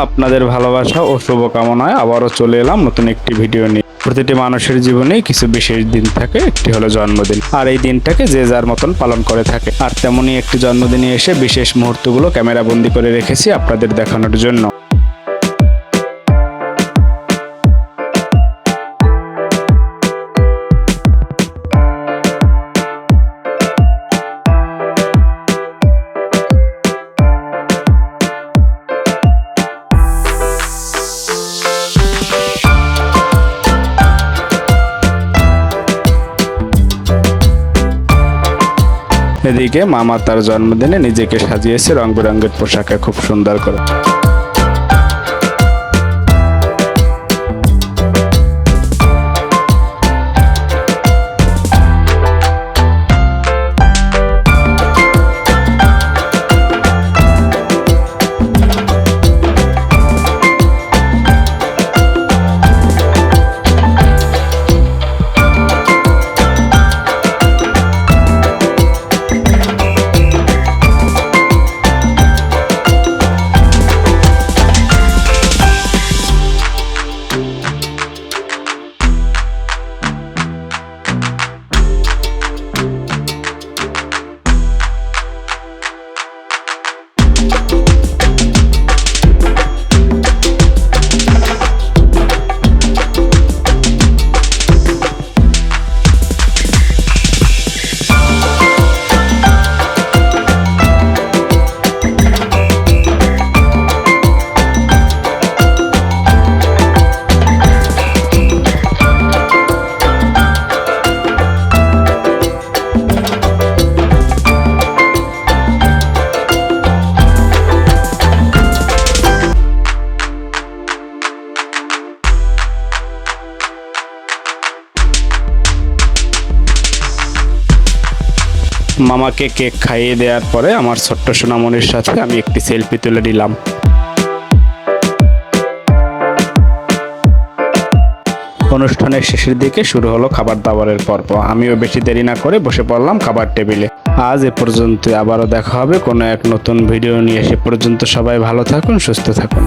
আপনাদের ভালোবাসা ও শুভকামনায় আবারও চলে এলাম নতুন একটি ভিডিও নিয়ে। প্রতিটি মানুষের জীবনে কিছু বিশেষ দিন থাকে, একটি হলো জন্মদিন। আর এই দিনটাকে যে যার মতন পালন করে থাকে। আর তেমনই একটি জন্মদিনে এসে বিশেষ মুহূর্তগুলো ক্যামেরা বন্দি করে রেখেছি আপনাদের দেখানোর জন্য। এদিকে মামা তার জন্মদিনে নিজেকে সাজিয়েছে রং বেরঙের পোশাকে খুব সুন্দর করে। মামাকে কেক খাইয়ে দেওয়ার পরে আমার ছোট্ট সোনামণির সাথে আমি একটি সেলফি তুলে নিলাম। অনুষ্ঠানের শেষের দিকে শুরু হলো খাবার দাবারের পর্ব। আমিও বেশি দেরি না করে বসে পড়লাম খাবার টেবিলে। আজ এ পর্যন্ত, আবারও দেখা হবে কোনো এক নতুন ভিডিও নিয়ে। সে পর্যন্ত সবাই ভালো থাকুন, সুস্থ থাকুন।